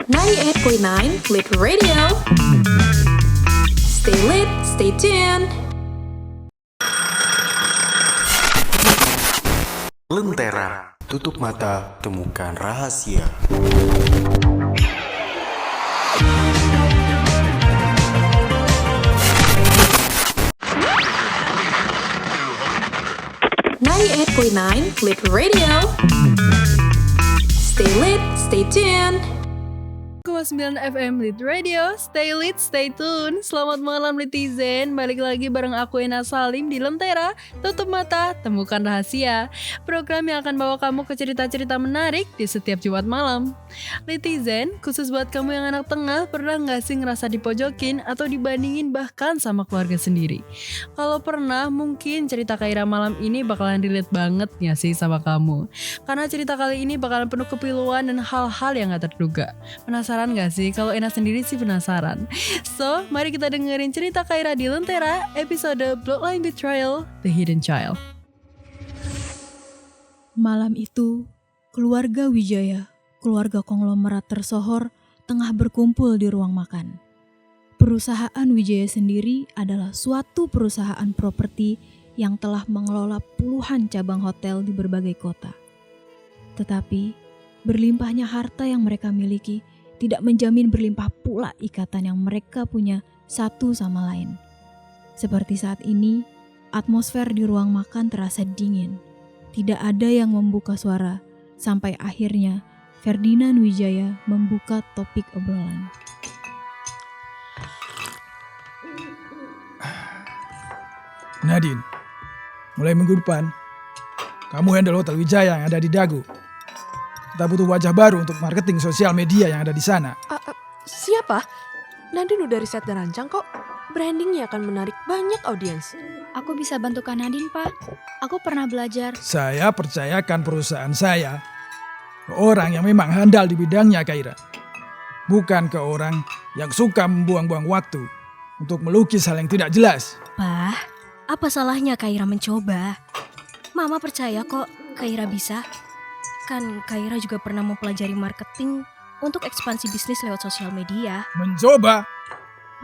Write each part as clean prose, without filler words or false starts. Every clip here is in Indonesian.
98.9 Lit Radio. Stay lit, stay tuned. Lentera, tutup mata, temukan rahasia. Lit Radio. Stay lit, stay tuned. 9 FM Lit Radio, stay lit, stay tune. Selamat malam netizen, balik lagi bareng aku Ena Salim di Lentera, tutup mata, temukan rahasia. Program yang akan bawa kamu ke cerita-cerita menarik di setiap Jumat malam. Netizen, khusus buat kamu yang anak tengah, pernah gak sih ngerasa dipojokin atau dibandingin bahkan sama keluarga sendiri? Kalau pernah, mungkin cerita Kaira malam ini bakalan relate banget ya sih sama kamu. Karena cerita kali ini bakalan penuh kepiluan dan hal-hal yang gak terduga. Penasaran gak sih? Kalau Ena sendiri sih penasaran. So, mari kita dengerin cerita Kaira di Lentera, episode Bloodline Betrayal, The Hidden Child. Malam itu, keluarga Wijaya, keluarga konglomerat tersohor, tengah berkumpul di ruang makan. Perusahaan Wijaya sendiri adalah suatu perusahaan properti yang telah mengelola puluhan cabang hotel di berbagai kota. Tetapi, berlimpahnya harta yang mereka miliki tidak menjamin berlimpah pula ikatan yang mereka punya satu sama lain. Seperti saat ini, atmosfer di ruang makan terasa dingin. Tidak ada yang membuka suara, sampai akhirnya Ferdinand Wijaya membuka topik obrolan. Nadine, mulai minggu depan, kamu handle Hotel Wijaya yang ada di Dago. Kita butuh wajah baru untuk marketing sosial media yang ada di sana. Siapa? Nadine udah riset dan rancang kok. Brandingnya akan menarik banyak audiens. Aku bisa bantu Kak Nadine, Pak. Aku pernah belajar. Saya percayakan perusahaan saya ke orang yang memang handal di bidangnya, Kaira. Bukan ke orang yang suka membuang-buang waktu untuk melukis hal yang tidak jelas. Pak, apa salahnya Kaira mencoba? Mama percaya kok Kaira bisa. Kan Kaira juga pernah mempelajari marketing untuk ekspansi bisnis lewat sosial media. Mencoba?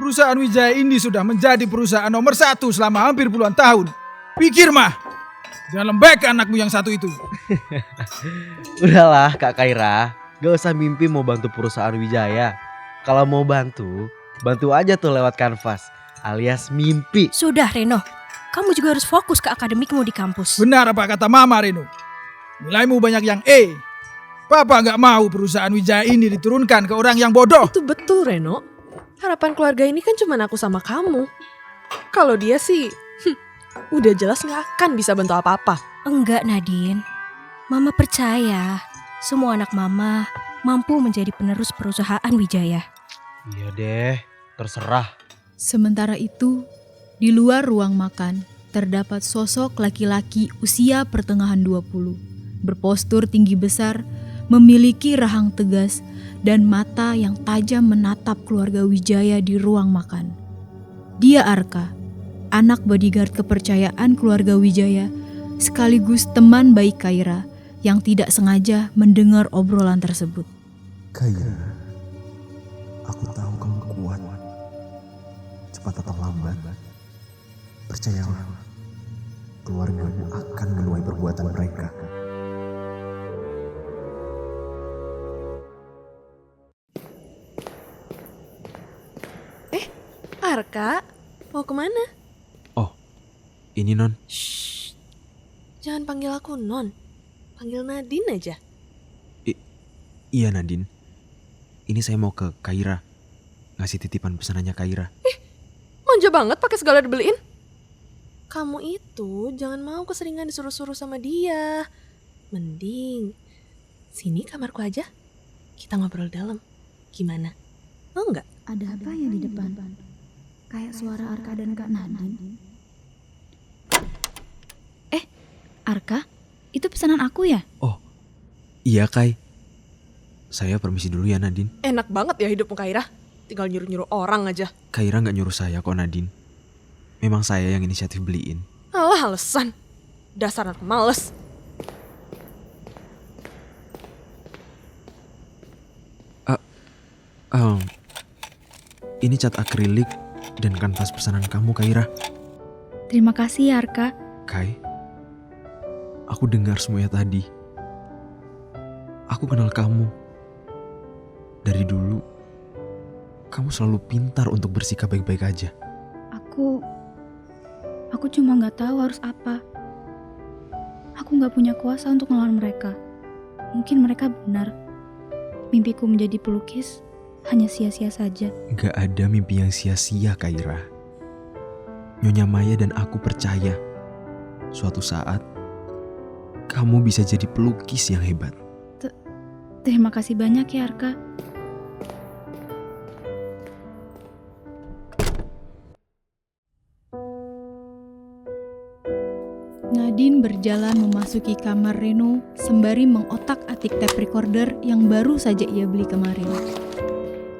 Perusahaan Wijaya ini sudah menjadi perusahaan nomor 1 selama hampir puluhan tahun. Pikir mah, jangan lembek anakmu yang satu itu. Udahlah Kak Kaira, gak usah mimpi mau bantu perusahaan Wijaya. Kalau mau bantu aja tuh lewat kanvas alias mimpi. Sudah Reno, kamu juga harus fokus ke akademikmu di kampus. Benar apa kata Mama, Reno? Nilaimu banyak yang E. Papa gak mau perusahaan Wijaya ini diturunkan ke orang yang bodoh. Itu betul, Reno. Harapan keluarga ini kan cuma aku sama kamu. Kalau dia sih, udah jelas gak akan bisa bantu apa-apa. Enggak Nadine, Mama percaya semua anak Mama mampu menjadi penerus perusahaan Wijaya. Iya deh, terserah. Sementara itu, di luar ruang makan, terdapat sosok laki-laki usia pertengahan 20. Berpostur tinggi besar, memiliki rahang tegas, dan mata yang tajam menatap keluarga Wijaya di ruang makan. Dia Arka, anak bodyguard kepercayaan keluarga Wijaya, sekaligus teman baik Kaira yang tidak sengaja mendengar obrolan tersebut. Kaira, aku tahu kamu kuat. Cepat atau lambat, percayalah, keluargamu akan menuai perbuatan mereka. Arka, mau kemana? Oh, ini Non. Shh, jangan panggil aku Non. Panggil Nadine aja. Iya Nadine. Ini saya mau ke Kaira. Ngasih titipan pesanannya Kaira. Manja banget pakai segala dibeliin. Kamu itu jangan mau keseringan disuruh-suruh sama dia. Mending sini kamarku aja. Kita ngobrol dalam. Gimana? Mau nggak? Ada apa ya di depan? Kayak suara Arka dan Kak Nadine. Arka, itu pesanan aku ya? Oh, iya Kai. Saya permisi dulu ya Nadine. Enak banget ya hidupmu Kaira. Tinggal nyuruh-nyuruh orang aja. Kaira gak nyuruh saya kok Nadine. Memang saya yang inisiatif beliin. Alah alasan. Dasar anak males. Ini cat akrilik dan kanvas pesanan kamu, Kaira. Terima kasih ya, Arka. Kai, aku dengar semuanya tadi. Aku kenal kamu. Dari dulu, kamu selalu pintar untuk bersikap baik-baik aja. Aku cuma gak tahu harus apa. Aku gak punya kuasa untuk melawan mereka. Mungkin mereka benar. Mimpiku menjadi pelukis hanya sia-sia saja. Gak ada mimpi yang sia-sia, Kaira. Nyonya Maya dan aku percaya suatu saat kamu bisa jadi pelukis yang hebat. Terima kasih banyak ya, Arka. Nadine berjalan memasuki kamar Reno sembari mengotak-atik tape recorder yang baru saja ia beli kemarin.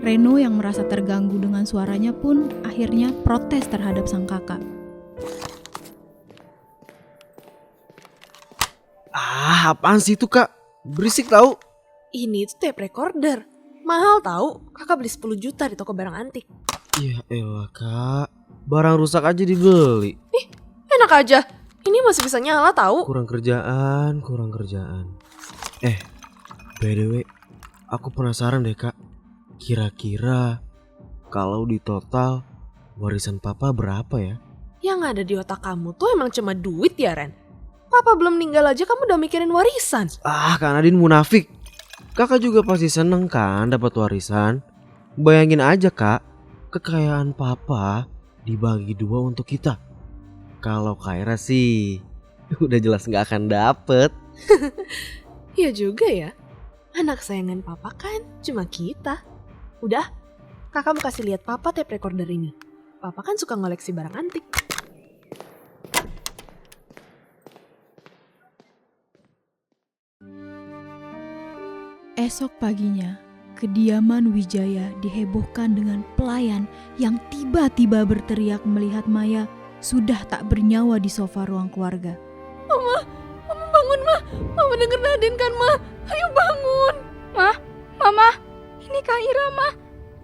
Reno yang merasa terganggu dengan suaranya pun akhirnya protes terhadap sang kakak. Apaan sih itu, Kak? Berisik tahu. Ini tuh tape recorder. Mahal tahu. Kakak beli 10 juta di toko barang antik. Ya elah, Kak. Barang rusak aja dibeli. Enak aja. Ini masih bisa nyala tahu. Kurang kerjaan. By the way, aku penasaran deh, Kak. Kira-kira kalau di total warisan papa berapa ya? Yang ada di otak kamu tuh emang cuma duit ya, Ren? Papa belum meninggal aja kamu udah mikirin warisan. Kak Nadine munafik. Kakak juga pasti seneng kan dapat warisan. Bayangin aja, Kak, kekayaan papa dibagi 2 untuk kita. Kalau Kaira sih udah jelas gak akan dapet. Iya juga ya. Anak sayangan papa kan cuma kita. Udah, kakak mau kasih lihat papa tape recorder ini. Papa kan suka ngoleksi barang antik. Esok paginya, kediaman Wijaya dihebohkan dengan pelayan yang tiba-tiba berteriak melihat Maya sudah tak bernyawa di sofa ruang keluarga. Mama bangun, Ma. Mama denger Nadine kan, Ma. Ayo bangun. Mama, ini Kak Ira, Ma.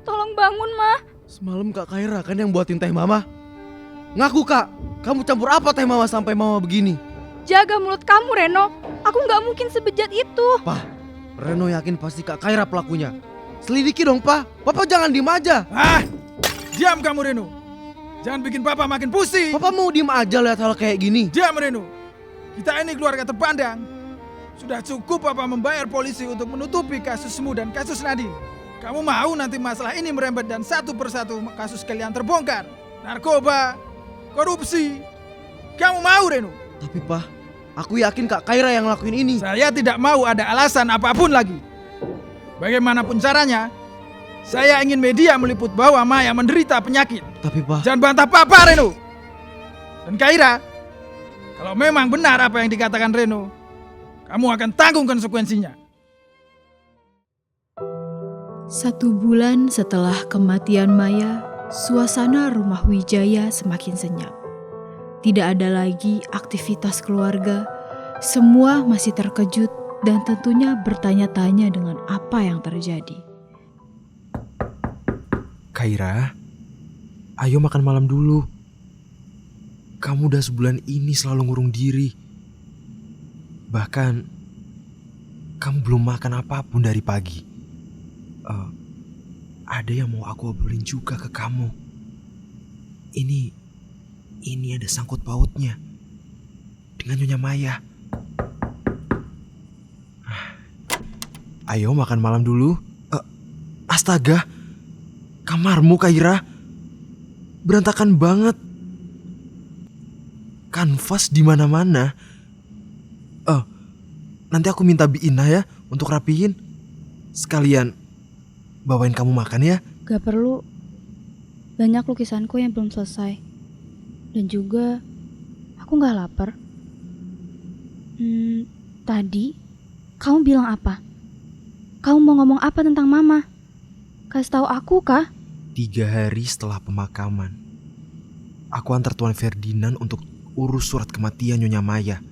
Tolong bangun, Ma. Semalam Kak Kaira kan yang buatin teh Mama. Ngaku, Kak, kamu campur apa teh Mama sampai Mama begini? Jaga mulut kamu, Reno. Aku gak mungkin sebejat itu. Pah, Reno yakin pasti Kak Kaira pelakunya. Selidiki dong, Pak. Papa jangan diem aja. Diam kamu, Reno. Jangan bikin papa makin pusing. Papa mau diem aja lihat hal kayak gini. Diam, Reno. Kita ini keluarga terpandang. Sudah cukup papa membayar polisi untuk menutupi kasusmu dan kasus Nadine. Kamu mau nanti masalah ini merembet dan satu persatu kasus kalian terbongkar. Narkoba, korupsi. Kamu mau, Reno? Tapi, Pak, aku yakin Kak Kaira yang ngelakuin ini. Saya tidak mau ada alasan apapun lagi. Bagaimanapun caranya, saya ingin media meliput bahwa Maya menderita penyakit. Tapi, Pak, jangan bantah papa, Reno. Dan Kaira, kalau memang benar apa yang dikatakan Reno, kamu akan tanggung konsekuensinya. 1 bulan setelah kematian Maya, suasana rumah Wijaya semakin senyap. Tidak ada lagi aktivitas keluarga. Semua masih terkejut dan tentunya bertanya-tanya dengan apa yang terjadi. Kaira, ayo makan malam dulu. Kamu udah sebulan ini selalu ngurung diri. Bahkan, kamu belum makan apapun dari pagi. Ada yang mau aku obrolin juga ke kamu. Ini ada sangkut pautnya dengan Nyonya Maya. Ayo makan malam dulu. Astaga, kamarmu, Kaira, berantakan banget. Kanvas di mana-mana. Nanti aku minta Biina ya untuk rapihin. Sekalian bawain kamu makan ya. Gak perlu. Banyak lukisanku yang belum selesai. Dan juga aku gak lapar. Tadi kamu bilang apa? Kamu mau ngomong apa tentang Mama? Kasih tahu aku, kah? 3 hari setelah pemakaman, aku antar Tuan Ferdinand untuk urus surat kematian Nyonya Maya.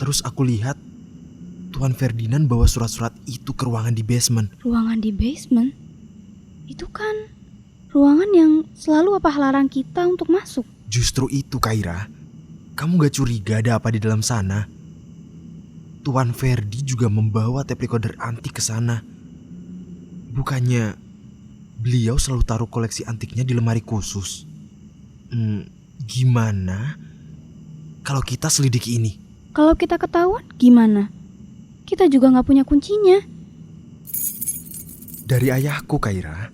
Terus aku lihat Tuan Ferdinand bawa surat-surat itu ke ruangan di basement. Ruangan di basement? Itu kan ruangan yang selalu Papa larang kita untuk masuk. Justru itu, Kaira. Kamu gak curiga ada apa di dalam sana? Tuan Ferdi juga membawa tape recorder antik ke sana. Bukannya beliau selalu taruh koleksi antiknya di lemari khusus? Gimana kalau kita selidiki ini? Kalau kita ketahuan gimana? Kita juga gak punya kuncinya. Dari ayahku, Kaira.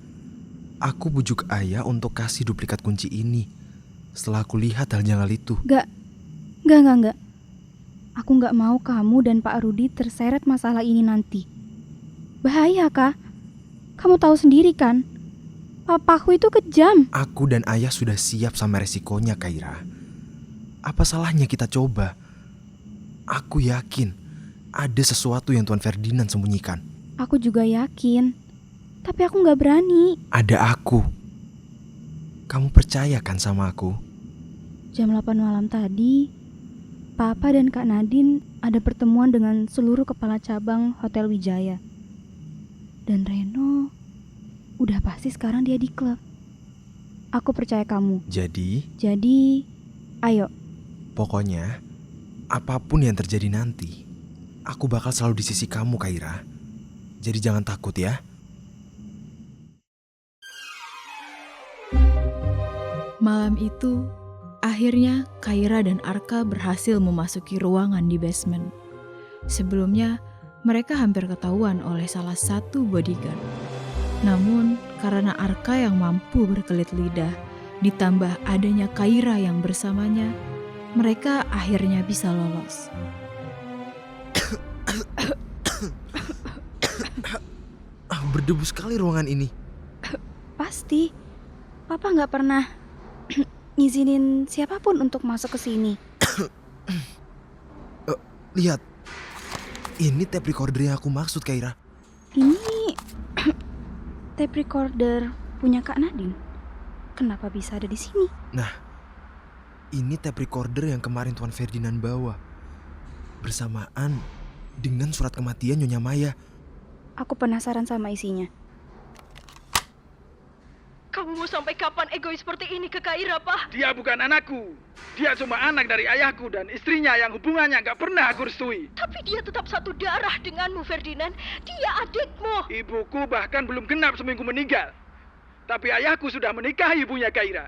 Aku bujuk ayah untuk kasih duplikat kunci ini setelah aku lihat hal itu. Enggak. Aku gak mau kamu dan Pak Rudi terseret masalah ini nanti. Bahaya, Kak. Kamu tahu sendiri kan? Papaku itu kejam. Aku dan ayah sudah siap sama resikonya, Kaira. Apa salahnya kita coba? Aku yakin ada sesuatu yang Tuan Ferdinand sembunyikan. Aku juga yakin. Tapi aku gak berani. Ada aku. Kamu percaya kan sama aku? Jam 8 malam tadi, Papa dan Kak Nadine ada pertemuan dengan seluruh kepala cabang Hotel Wijaya. Dan Reno udah pasti sekarang dia di klub. Aku percaya kamu. Jadi, ayo. Pokoknya, apapun yang terjadi nanti, aku bakal selalu di sisi kamu, Kaira. Jadi jangan takut ya. Malam itu, akhirnya Kaira dan Arka berhasil memasuki ruangan di basement. Sebelumnya, mereka hampir ketahuan oleh salah satu bodyguard. Namun, karena Arka yang mampu berkelit lidah, ditambah adanya Kaira yang bersamanya, mereka akhirnya bisa lolos. Berdebu sekali ruangan ini. Pasti. Papa gak pernah ngizinin siapapun untuk masuk ke sini. Lihat. Ini tape recorder yang aku maksud, Kaira. Ini tape recorder punya Kak Nadine. Kenapa bisa ada di sini? Nah, ini tape recorder yang kemarin Tuan Ferdinand bawa. Bersamaan dengan surat kematian Nyonya Maya. Aku penasaran sama isinya. Kamu mau sampai kapan egois seperti ini ke Kaira, Pak? Dia bukan anakku. Dia cuma anak dari ayahku dan istrinya yang hubungannya gak pernah aku restui. Tapi dia tetap satu darah denganmu, Ferdinand. Dia adikmu. Ibuku bahkan belum genap seminggu meninggal. Tapi ayahku sudah menikahi ibunya Kaira.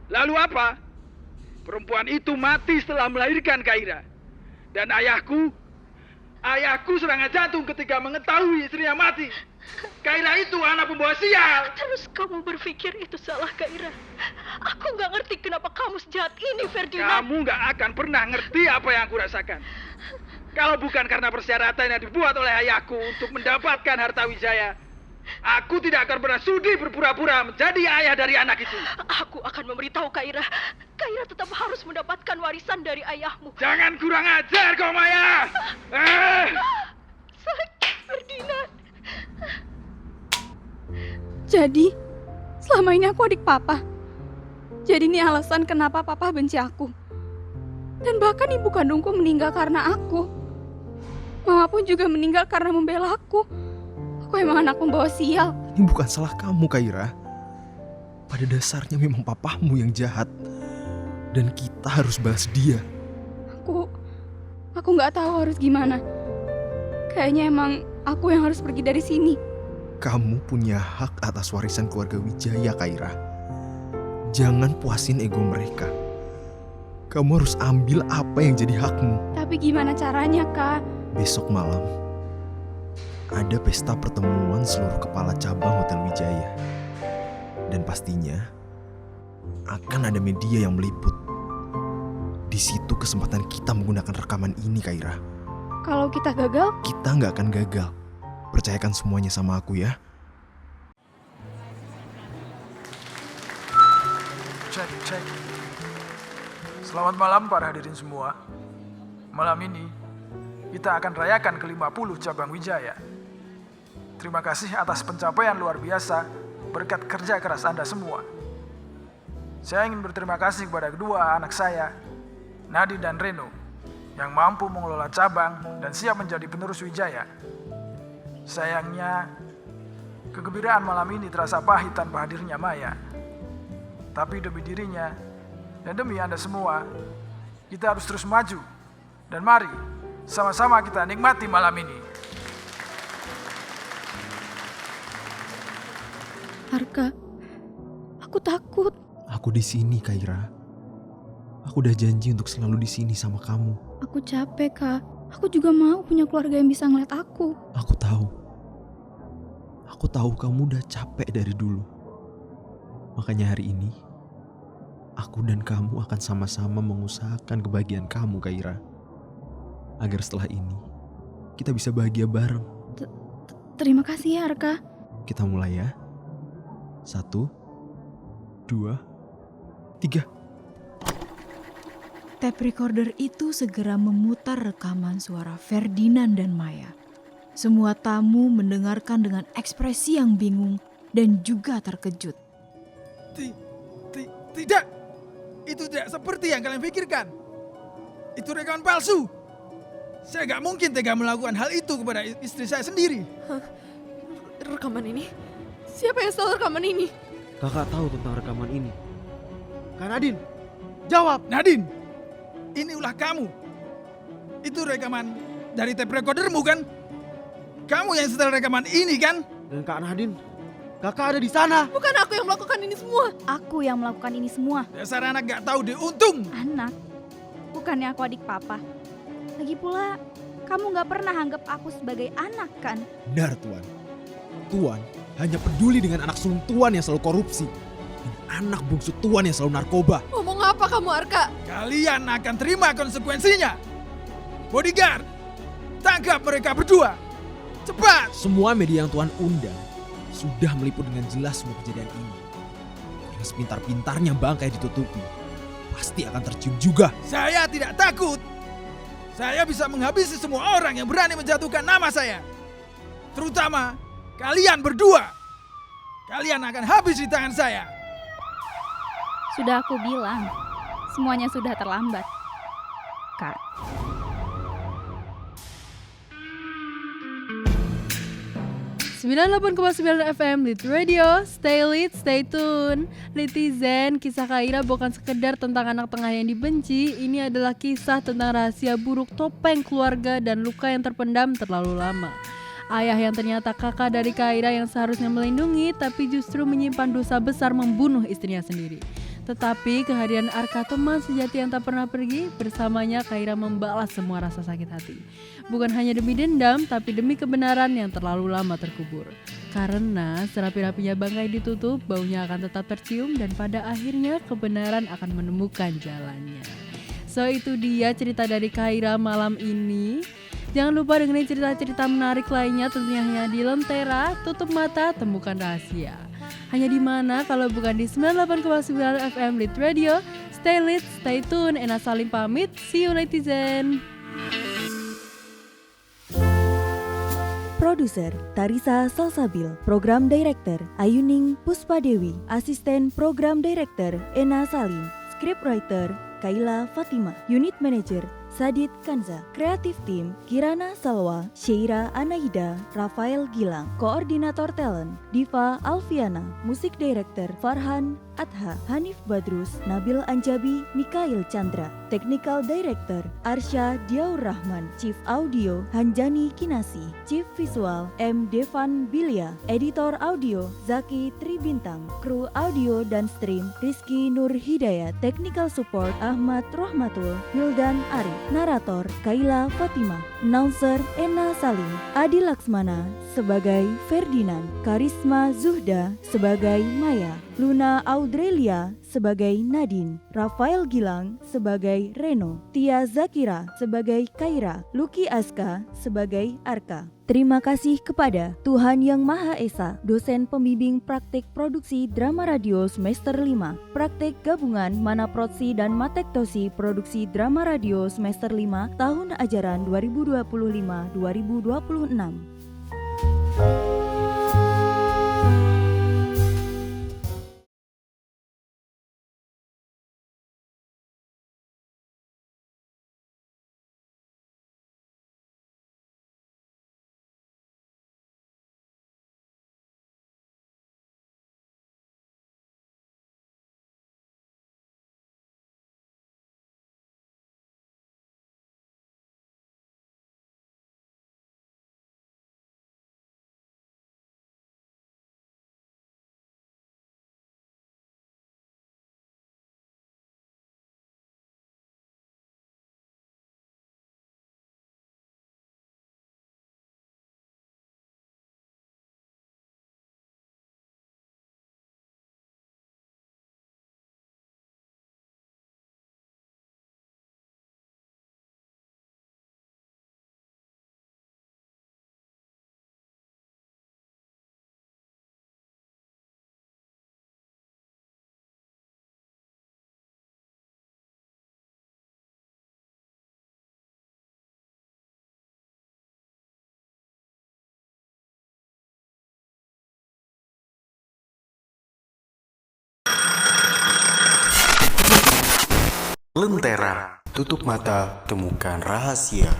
Lalu apa? Perempuan itu mati setelah melahirkan Kaira. Dan ayahku serangan jantung ketika mengetahui istrinya mati. Kaira itu anak pembawa sial. Terus kamu berpikir itu salah Kaira. Aku gak ngerti kenapa kamu sejahat ini, Ferdinand. Kamu gak akan pernah ngerti apa yang aku rasakan. Kalau bukan karena persyaratan yang dibuat oleh ayahku untuk mendapatkan harta Wijaya, aku tidak akan pernah sudi berpura-pura menjadi ayah dari anak itu. Aku akan memberitahu Kaira. Kaira tetap harus mendapatkan warisan dari ayahmu. Jangan kurang ajar kau, Maya. Sakit, Ferdinand. Jadi, selama ini aku adik Papa. Jadi ini alasan kenapa Papa benci aku. Dan bahkan ibu kandungku meninggal karena aku. Mama pun juga meninggal karena membela aku. Aku emang anak pembawa sial. Ini bukan salah kamu, Kaira. Pada dasarnya memang papamu yang jahat. Dan kita harus balas dia. Aku gak tahu harus gimana. Kayaknya emang aku yang harus pergi dari sini. Kamu punya hak atas warisan keluarga Wijaya, Kaira. Jangan puasin ego mereka. Kamu harus ambil apa yang jadi hakmu. Tapi gimana caranya, Kak? Besok malam ada pesta pertemuan seluruh kepala cabang Hotel Wijaya. Dan pastinya akan ada media yang meliput. Di situ kesempatan kita menggunakan rekaman ini, Kaira. Kalau kita gagal? Kita nggak akan gagal. Percayakan semuanya sama aku ya. Cek. Selamat malam para hadirin semua. Malam ini kita akan rayakan ke-50 cabang Wijaya. Terima kasih atas pencapaian luar biasa berkat kerja keras Anda semua. Saya ingin berterima kasih kepada kedua anak saya, Nadine dan Reno, yang mampu mengelola cabang dan siap menjadi penerus Wijaya. Sayangnya, Kegembiraan malam ini terasa pahit tanpa hadirnya Maya. Tapi demi dirinya dan demi Anda semua, kita harus terus maju. Dan mari, sama-sama kita nikmati malam ini. Arka, aku takut. Aku di sini, Kaira. Aku udah janji untuk selalu di sini sama kamu. Aku capek, Kak. Aku juga mau punya keluarga yang bisa ngeliat aku. Aku tahu. Aku tahu kamu udah capek dari dulu. Makanya hari ini, aku dan kamu akan sama-sama mengusahakan kebahagiaan kamu, Kaira. Agar setelah ini, kita bisa bahagia bareng. Terima kasih ya, Arka. Kita mulai ya. 1, 2, 3. Tape recorder itu segera memutar rekaman suara Ferdinand dan Maya. Semua tamu mendengarkan dengan ekspresi yang bingung dan juga terkejut. Tidak, itu tidak seperti yang kalian pikirkan. Itu rekaman palsu. Saya gak mungkin tega melakukan hal itu kepada istri saya sendiri. Rekaman ini? Siapa yang setel rekaman ini? Kakak tahu tentang rekaman ini. Kak Nadine, jawab. Nadine, ini ulah kamu. Itu rekaman dari tape recordermu kan? Kamu yang setel rekaman ini kan? Dan Kak Nadine, kakak ada di sana. Bukan aku yang melakukan ini semua. Aku yang melakukan ini semua. Dasar anak gak tahu diuntung. Anak? Bukannya aku adik papa. Lagi pula, kamu gak pernah anggap aku sebagai anak kan? Benar, Tuan. Tuan hanya peduli dengan anak sulung Tuan yang selalu korupsi. Dan anak bungsu Tuan yang selalu narkoba. Ngomong apa kamu, Arka? Kalian akan terima konsekuensinya. Bodyguard, tangkap mereka berdua. Cepat! Semua media yang Tuan undang sudah meliput dengan jelas semua kejadian ini. Karena sepintar-pintarnya bangkai ditutupi, pasti akan tercium juga. Saya tidak takut. Saya bisa menghabisi semua orang yang berani menjatuhkan nama saya. Terutama kalian berdua. Kalian akan habis di tangan saya. Sudah aku bilang, semuanya sudah terlambat. Kak. FM Lit Radio, stay lit, stay tune. Netizen, kisah Kaira bukan sekedar tentang anak tengah yang dibenci. Ini adalah kisah tentang rahasia buruk topeng keluarga dan luka yang terpendam terlalu lama. Ayah yang ternyata kakak dari Kaira yang seharusnya melindungi, tapi justru menyimpan dosa besar membunuh istrinya sendiri. Tetapi kehadiran Arka, teman sejati yang tak pernah pergi, bersamanya Kaira membalas semua rasa sakit hati. Bukan hanya demi dendam, tapi demi kebenaran yang terlalu lama terkubur. Karena serapi-rapinya bangkai ditutup, baunya akan tetap tercium dan pada akhirnya kebenaran akan menemukan jalannya. So itu dia cerita dari Kaira malam ini. Jangan lupa dengerin cerita-cerita menarik lainnya tentunya hanya di Lentera, tutup mata, temukan rahasia. Hanya di mana kalau bukan di 98,9 FM Lit Radio. Stay lit, stay tune. Ena Salim pamit. See you netizen. Produser Tarisa Salsabil, Program Director Ayuning Puspadewi, Asisten Program Director Ena Salim, Scriptwriter Kaila Fatima, Unit Manager Sadid Kanza, Kreatif Tim Kirana Salwa, Sheira Anaida, Rafael Gilang, Koordinator Talent Diva Alfiana, Musik Director Farhan Adha, Hanif Badrus, Nabil Anjabi, Mikail Chandra, Technical Director Arsya Diaur Rahman, Chief Audio Hanjani Kinasi, Chief Visual M. Devan Bilya, Editor Audio Zaki Tribintang, Kru Audio dan Stream Rizky Nur Hidayat, Technical Support Ahmad Rohmatul, Hildan Arif, Narator Kaila Fatima, Announcer Ena Salim, Adi Laksmana sebagai Ferdinand, Karisma Zuhda sebagai Maya, Luna Audrelia sebagai Nadine, Rafael Gilang sebagai Reno, Tia Zakira sebagai Kaira, Lucky Aska sebagai Arka. Terima kasih kepada Tuhan Yang Maha Esa, dosen pembimbing praktik produksi drama radio semester 5, praktik gabungan Manaprotsi dan Matektosi produksi drama radio semester 5 tahun ajaran 2025-2026. Lentera, tutup mata, temukan rahasia.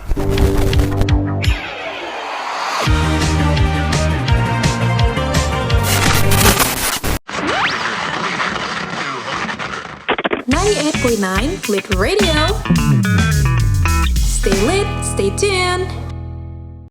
.9 Lit Radio. Stay lit, stay tuned.